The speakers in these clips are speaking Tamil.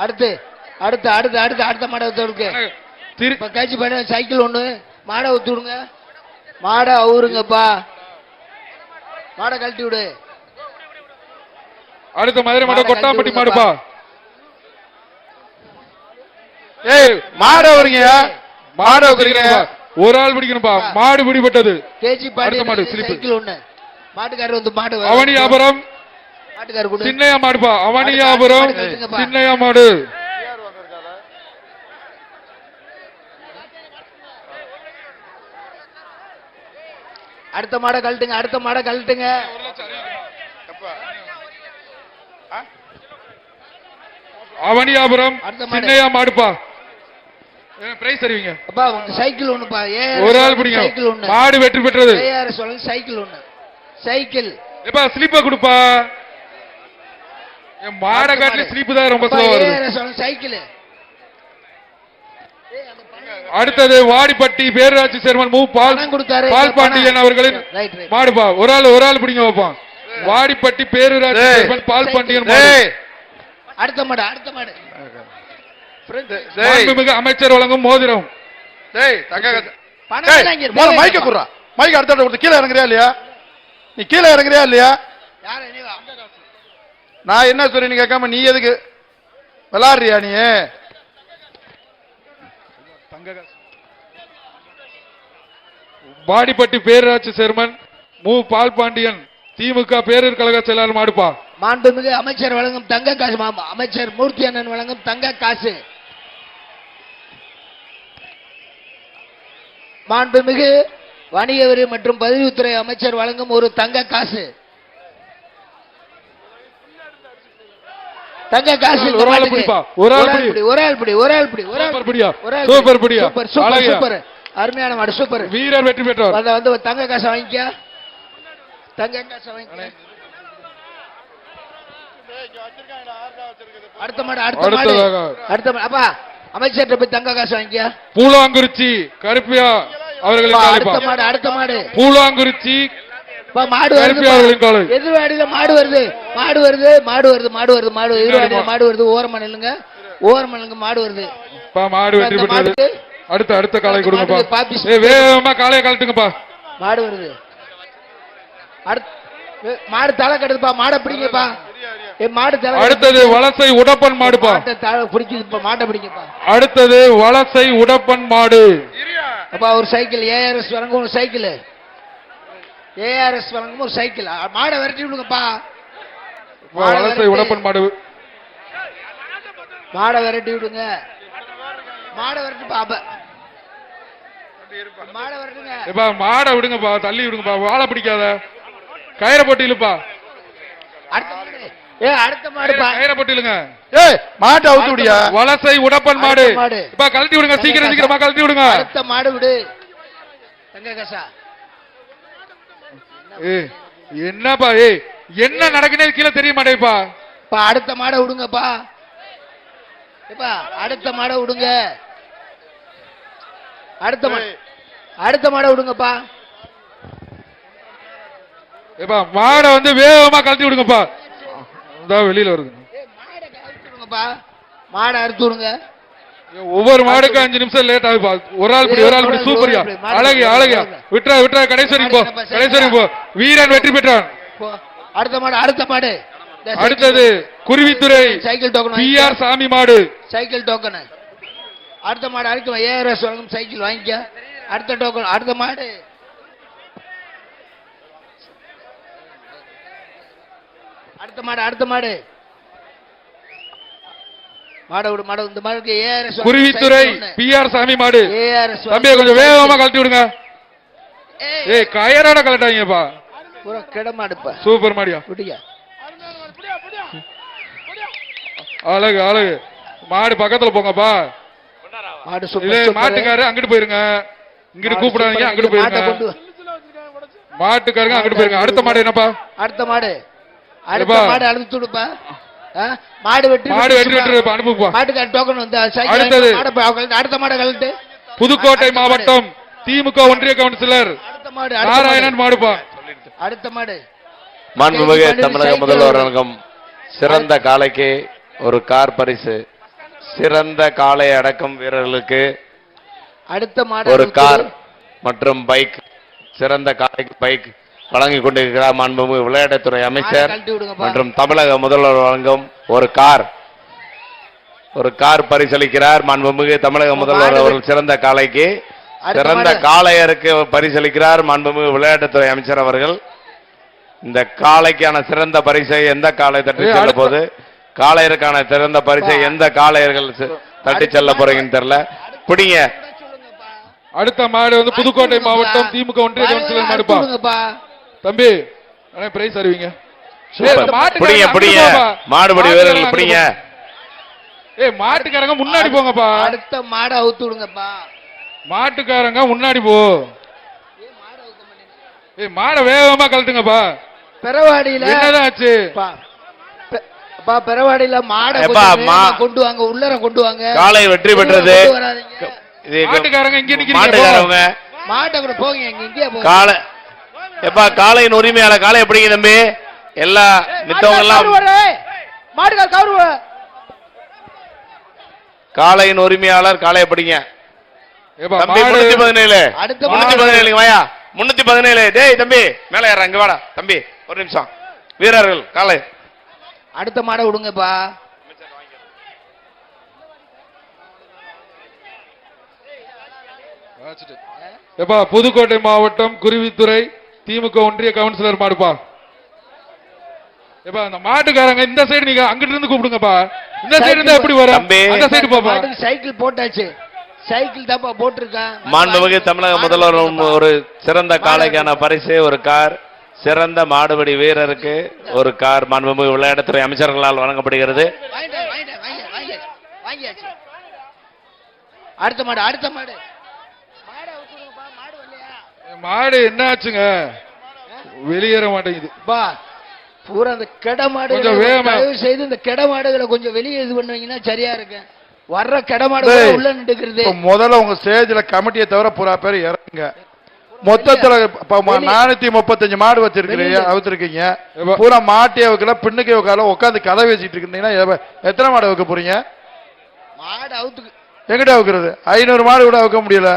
அடுத்து அடுத்து அடுத்து அடுத்து அடுத்த மாடை ஊத்துருக்கு. கட்சி பண்ண சைக்கிள் ஒண்ணு மாடை ஊத்தி விடுங்க. மாடை அவருங்கப்பா. மாடை கழட்டி விடு. அடுத்த மதுரை மாடு கொட்டாம்பட்டி மாடுப்பா. ஏய் மாடு அவருங்க, மாடு அவருங்க. ஒரு ஆள் பிடிக்கணும்பா. மாடு பிடிபட்டது. கேஜி பாடி சைக்கிள் ஒண்ணு. மாட்டுக்காரர் வந்து மாடு அவனியாபுரம் மாட்டுக்காரர் சின்னையா மாடுப்பா. அவனியாபுரம் சின்னையா மாடு. அடுத்த மாடை கழட்டுங்க. அடுத்த மாடை கழட்டுங்க. அவனியாபுரம் சின்னையா மாடுப்பா. பிரைஸ் அறிவிங்க. அப்பா உங்க சைக்கிள் ஒண்ணுப்பா. ஒரு ஆள் பிடிங்க. சைக்கிள் ஒண்ணு. மாடு வெற்றி பெற்றது. ஏஆர் சொல்லுங்க சைக்கிள் ஒண்ணு. சைக்கிள் எப்பா ஸ்லிப்ப கொடுப்பா. மாட காட்டுல ஸ்லிப் தான் ரொம்ப ஸ்லோவா வருது. ஏஆர் சொல்லுங்க சைக்கிள். அடுத்தது வாடிப்பட்டி பேரூராட்சி சேர்மன் மூ பால் பாண்டியன் அவர்களின் மாடுப்பா. ஒரு ஆள் பிடிங்க வைப்பா. வாடிப்பட்டி பேரூராட்சி சேர்மன் பால் பாண்டியன். அடுத்த மாடு அடுத்த மாடு மாண்புமிகு அமைச்சர் வழங்கும் மோதிரம். மைக்க குடுறா. மைக் அடுத்த கீழே இறங்குறியா இல்லையா? நீ கீழே இறங்குறியா இல்லையா? நான் என்ன சொல்றேன்னு கேட்காம நீ எதுக்கு விளையாடுறியா? நீ வாடிப்பட்டி பேரூராட்சி சேர்மன் மூ பால் பாண்டியன் திமுக பேரூர் கழக செயலாளர் மாடுப்பா. மாண்புமிகு அமைச்சர் வழங்கும் தங்க காசு. அமைச்சர் மூர்த்தி அண்ணன் வழங்கும் தங்க காசு. மாண்புமிகு வணிக வரி மற்றும் பதிவுத்துறை அமைச்சர் வழங்கும் ஒரு தங்க காசு. தங்க காசு. ஒரு ஆள் பிடிப்பா. ஒரு ஆள் பிடி. ஒரு ஆள் பிடி. ஒரு ஆள் பிடி. ஒரு ஆள் பிடியா. சூப்பர் பிடியா. சூப்பர் சூப்பர் அருமையான மாடு. சூப்பர் வீரர் வெற்றி பெற்றவர். வந்து தங்க காசு வாங்கிக்க. தங்க காசு வாங்கிக்க. அடுத்த மாடு அடுத்த மாடு அடுத்த அப்பா அமைச்சர் போய் தங்க காசு வாங்கிக்க. பூலாங்குறிச்சி கருப்பியா அவர்களின் அடுத்த மாடு அடுத்த மாடு பூலாங்குறிச்சி மாடு வருது. எதிர்வாடியில மாடு வருது. மாடு வருது. மாடு வருது. மாடு வருது. மாடு எதிர்வாடியில மாடு வருது. ஓரமா நில்லுங்க. ஓரமா நில்லுங்க. மாடு வருது. மாடு வெற்றி பெற்றது. அடுத்த அடுத்த காலை கொடுங்கப்பா. வேகமா காலையை கழட்டுங்கப்பா. மாடு வருது. மாடு தலை கட்டுதுப்பா. மாடை பிடிங்கப்பா. மாடு தலை. அடுத்தது வலசை உடப்பன் மாடுப்பா. பிடிக்குதுப்பா. மாட்டை பிடிங்கப்பா. அடுத்தது வலசை உடப்பன் மாடு. அப்பா ஒரு சைக்கிள். ஏஆர்எஸ் வழங்கும் ஒரு சைக்கிள். ஏஆர்எஸ் வழங்கும் ஒரு சைக்கிள். மாடை விரட்டி விடுங்கப்பா. வலசை உடப்பன் மாடு. மாடை விரட்டி விடுங்க. மாடை விரட்டி பாப்ப. மாடை விரட்டுங்க. மாடை விடுங்கப்பா. தள்ளி விடுங்கப்பா. வாழை பிடிக்காத. கயிறை போட்டு இழுப்பா. அடுத்த மாடுப்பா. கயிறை போட்டு இழுங்க. மாட்டை அவுத்து விடியா. வலசை உடப்பன் மாடு. இப்ப கழட்டி விடுங்க. சீக்கிரம் சீக்கிரமா கழட்டி விடுங்க. அடுத்த மாடு விடு. தங்க காசா. என்னப்பா என்ன நடக்குனே கீழே தெரிய மாட்டேப்பா. அடுத்த மாடை விடுங்கப்பா. அடுத்த மாடை விடுங்க. அடுத்த மாடை விடுங்கப்பா. மாடை வந்து வேகமா கழட்டி விடுங்கப்பா. வெளியில வருது. மாடை அறுத்து விடுங்க. ஒவ்வொரு மாடுக்கு 5 நிமிஷம் லேட் ஆகுப்பா. ஒரு ஆள் பிடி. ஒரு ஆள் பிடி. சூப்பரியா. அழகியா அழகியா. விட்டுறா விட்டுறா. கடைசி போ. கடைசி போ. வீரன் வெற்றி பெற்றான். அடுத்த மாடு அடுத்த மாடு. அடுத்தது குருவித்துறை சைக்கிள் டோக்கன். பிஆர் சாமி மாடு. Cycle token. அடுத்த மாடு அடுத்த ஏஆர்எஸ் வழங்கும் சைக்கிள் வாங்கிக்க. அடுத்த டோக்கன். அடுத்த மாடு. அடுத்த மாடு அடுத்த மாடு. மாடு விடு. மாடு இந்த மாடுக்கு ஏஆர்எஸ் குருவித்துறை பிஆர் சாமி மாடு. ஏஆர்எஸ் தம்பி கொஞ்சம் வேகமா கழட்டி விடுங்க. கயரோட கழட்டாங்கப்பா. பூரா கிட மாடுப்பா. சூப்பர் மாடியா. விடுங்க. அழகு அழகு. மாடு பக்கத்துல போங்கப்பா. மாடு சூப்பர். மாட்டுக்காரு அங்கிட்டு போயிருங்க. இங்கிட்டு கூப்பிடாதீங்க. அங்கிட்டு போயிருங்க. மாட்டுக்காரங்க அங்கிட்டு போயிருங்க. அடுத்த மாடு என்னப்பா? அடுத்த மாடு. அடுத்த மாடு அழுத்து விடுப்பா. மாடு வெட்டி அனுப்புப்பா. மாட்டுக்கார டோக்கன் வந்து. அடுத்த மாடு கழட்டு. புதுக்கோட்டை மாவட்டம் திமுக ஒன்றிய கவுன்சிலர் நாராயணன் மாடுப்பா. அடுத்த மாடு மாண்புமிகு தமிழக முதல்வர் வழங்கும் சிறந்த காளைக்கு ஒரு கார் பரிசு. சிறந்த காளை அடக்கம் வீரர்களுக்கு அடுத்த மாடு ஒரு கார் மற்றும் பைக். சிறந்த காளைக்கு பைக் வழங்கிக் கொண்டிருக்கிறார் மாண்புமிகு விளையாட்டுத்துறை அமைச்சர் மற்றும் தமிழக முதல்வர் வழங்கும் ஒரு கார் பரிசளிக்கிறார் மாண்புமிகு தமிழக முதல்வர் அவர்கள். சிறந்த காளைக்கு சிறந்த காளையருக்கு பரிசளிக்கிறார் மாண்புமிகு விளையாட்டுத்துறை அமைச்சர் அவர்கள். இந்த காளைக்கான சிறந்த பரிசை எந்த காளை தட்டி செல்ல போது, காளையருக்கான சிறந்த பரிசை எந்த காளையர்கள் தட்டி செல்ல போறீங்கன்னு தெரியல. பிடிங்க. அடுத்த மாடு வந்து புதுக்கோட்டை மாவட்டம் திமுக ஒன்றிய கவுன்சிலர் மாடுப்பா. தம்பி பிரைஸ் அறிவிங்க. மாடுபடி வீரர்கள் பிடிங்க. மாட்டுக்காரங்க முன்னாடி போங்கப்பா. அடுத்த மாடை அவுத்து விடுங்கப்பா. மாட்டுக்காரங்க முன்னாடி போ. மாடை வேகமா கழட்டுங்கப்பா. பெறவாடியில என்னதான் ஆச்சு? பெறவாடியில மாடை கொண்டு வாங்க, உள்ளர கொண்டு வாங்க. காளை வெற்றி பெற்றது. மாட்டுக்காரங்க இங்க நிக்கிறீங்க. மாட்டை கூட போங்க, இங்கே போங்க. காளை எப்பா காளையின் உரிமையாளர் காளை எப்படிங்க தம்பி? எல்லா மித்தவங்க எல்லாம் மாட்டுக்கார கவுரு. காளையின் உரிமையாளர் காளை எப்படிங்க தம்பி? 317 வாயா. 317. டேய் தம்பி மேல ஏற, அங்க வாடா தம்பி. ஒரு நிமிஷம். வீரர்கள் காளை. அடுத்த மாடை விடுங்கப்பா. எப்பா புதுக்கோட்டை மாவட்டம் குருவித்துறை திமுக ஒன்றிய கவுன்சிலர் மாடுப்பா. எப்பா அந்த மாட்டுக்காரங்க இந்த சைடு நீங்க அங்கிட்டு இருந்து கூப்பிடுங்கப்பா. இந்த சைடு இருந்தா எப்படி வரும்? அந்த சைடு பாப்பா. சைக்கிள் போட்டாச்சு. சைக்கிள் தாப்பா போட்டிருக்கான். மாண்புமிகு தமிழக முதல்வர் ஒரு சிறந்த காளைக்கான பரிசு ஒரு கார், சிறந்த மாடுபடி வீரருக்கு ஒரு கார் மாண்புமிகு விளையாட்டுத்துறை அமைச்சர்களால் வழங்கப்படுகிறது. அடுத்த மாடு. அடுத்த மாடு. மாடு என்ன ஆச்சுங்க? வெளியேற மாட்டேங்குது. பூரா அந்த கெட மாடு செய்து இந்த கெட மாடுகளை கொஞ்சம் வெளியே இது பண்ணுவீங்கன்னா சரியா இருக்கு. வர்ற கெட மாடு உள்ள நின்றுக்கிறது. முதல்ல உங்க ஸ்டேஜ்ல கமிட்டியை தவிர பூரா பேர் இறங்குங்க. மொத்தத்துல 435 மாடு வச்சிருக்கீங்க, அவுத்திருக்கீங்க. பூரா மாட்டிய வைக்கல, பின்னுக்கு வைக்கல, உட்காந்து கதை பேசிட்டு இருக்கீங்கன்னா எத்தனை மாடு வைக்க போறீங்க? மாடு அவுத்துக்கு எங்கிட்ட வைக்கிறது? 500 மாடு கூட வைக்க முடியல.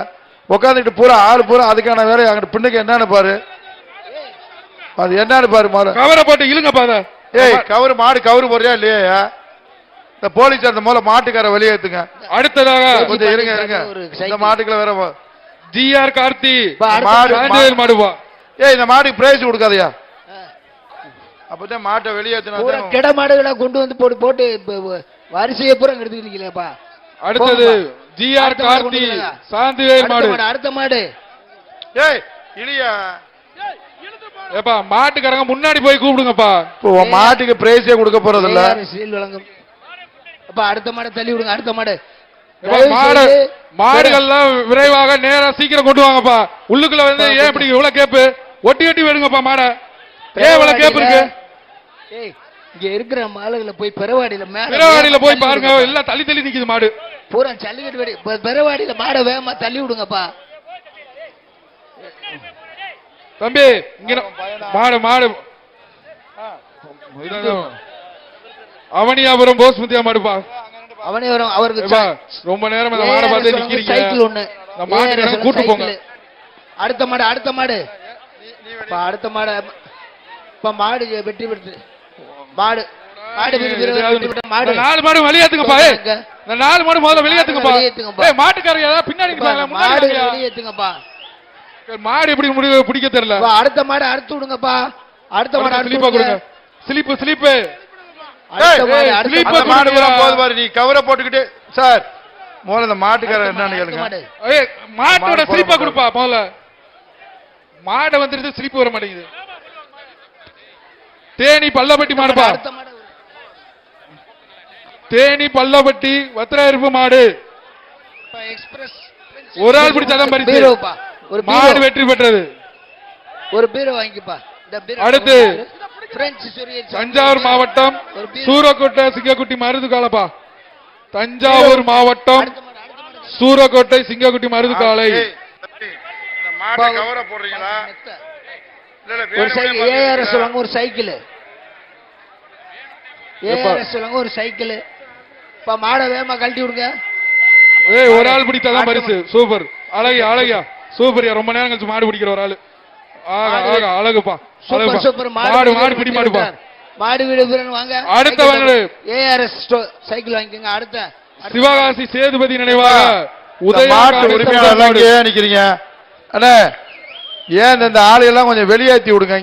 உட்காந்துட்டு பூரா ஆள் பூரா அதுக்கான வேலை அங்கிட்டு பின்னுக்கு என்னன்னு பாரு. அது என்னன்னு பாரு. மாடு கவரை போட்டு இழுங்க பாரு. ஏய் கவரு மாடு கவரு போறியா இல்லையா? இந்த போலீஸ் அந்த மூலம் மாட்டுக்கார வெளியேத்துங்க. அடுத்ததாக கொஞ்சம் இருங்க இருங்க. இந்த மாட்டுக்குள்ள வேற ஜிஆர் கார்த்தி மாடுவா. ஏய் இந்த மாட்டுக்கு பிரைஸ் கொடுக்காதயா? அப்பதான் மாட்டை வெளியேத்தினா கெட மாடுகளை கொண்டு வந்து போட்டு போட்டு வரிசையை பூரா எடுத்துக்கிட்டீங்களேப்பா. அடுத்தது ஜிஆர் கார்த்தி சாந்திவேல் மாடு. அடுத்த மாடு. ஏய் இலியா ஏப்பா மாட்டுக்காரங்க முன்னாடி போய் கூப்பிடுங்கப்பா. மாட்டுக்கு பிரைஸே கொடுக்க போறது இல்ல. சீல் வழங்கும். அப்பா அடுத்த மாடை தள்ளி விடுங்க. அடுத்த மாடு. மாடுகள்லாம் விரைவாக நேரா சீக்கிரம் கொண்டு வாங்கப்பா. உள்ளுக்குள்ள வந்து ஏன் இப்படி இவ்வளவு கேப்பு? ஒட்டி ஒட்டி வேணுங்கப்பா மாட. ஏன் இவ்வளவு கேப்பு இருக்கு? இங்க இருக்கிற மாடுகளை போய் பெறவாடியில போய் பாருங்க. எல்லாம் தள்ளி தள்ளி நிக்குது மாடு பூரா. ஜல்லிக்கட்டு வேடி பெறவாடியில மாடை வேகமா தள்ளி விடுங்கப்பா. தம்பி இங்க மாடு மாடு அவனியாபுரம் போஸ்மதியா மாடுப்பா. அவனியாபுரம் அவருக்கு ரொம்ப நேரம் இந்த மாடை பார்த்து நிக்கிறீங்க. சைக்கிள் ஒண்ணு. கூட்டு போங்க. அடுத்த மாடு. அடுத்த மாடு. அடுத்த மாடு. மாடு வெற்றி பெற்று மாடு. மாடு 4 மாடு வெளியேத்துங்கப்பா. இந்த 4 மாடு முதல்ல வெளியேத்துங்கப்பா. மாட்டுக்காரங்க ஏதாவது பின்னாடி வெளியேத்துங்கப்பா. மாடு எப்படி பிடிக்க தெரியல. அடுத்த மாடு அறுத்து விடுங்கப்பா. அடுத்த மாடு ஸ்லிப்பா கொடுங்க. Slip slip. நீ கவரை போட்டுக்கிட்டு சார் முதல்ல இந்த மாட்டுக்காரர் என்னன்னு கேளுங்க. மாட்டோட ஸ்லிப்பா கொடுப்பா முதல்ல. மாடை வந்துட்டு ஸ்லிப் வர மாட்டேங்குது. தேனி பல்லப்பட்டி மாடுப்பா. தேனி பல்லப்பட்டி வத்திராயிருப்பு மாடு. ஒரு ஆள் பிடிச்சாதான் பரிசு. மாடு வெற்றி பெற்றது. ஒரு பீரோ வாங்கிப்பா. அடுத்து தஞ்சாவூர் மாவட்டம் சூரக்கோட்டை சிங்கக்குட்டி மருது காலப்பா. தஞ்சாவூர் மாவட்டம் சூரக்கோட்டை சிங்கக்குட்டி மருது காலை. ஒரு சைக்கிள் ஒரு சைக்கிள். ஏஆர்எஸ் சொல்லுங்க ஒரு சைக்கிள். இப்ப மாடை வேகமா கழட்டி விடுங்க. ஏய் ஒரு ஆள் பிடித்தாதான் பரிசு. சூப்பர் அழகியா அழகியா சூப்பர்யா. ரொம்ப நேரம் கழிச்சு மாடு பிடிக்கிற ஒரு ஆளு. ஆகா ஆகா அழகுப்பா. Super super. மாடு மாடு பிடி மாடுப்பா. மாடு வீடு வீரன் வாங்க. அடுத்த வாங்க ஏஆர்எஸ் சைக்கிள் வாங்கிக்கோங்க. அடுத்த சிவகாசி சேதுபதி நினைவாக மாட்டு உரிமையாளர் நிக்கிறீங்க அண்ணே, ஏன் இந்த ஆளு எல்லாம் கொஞ்சம் வெளியேற்றி விடுங்க.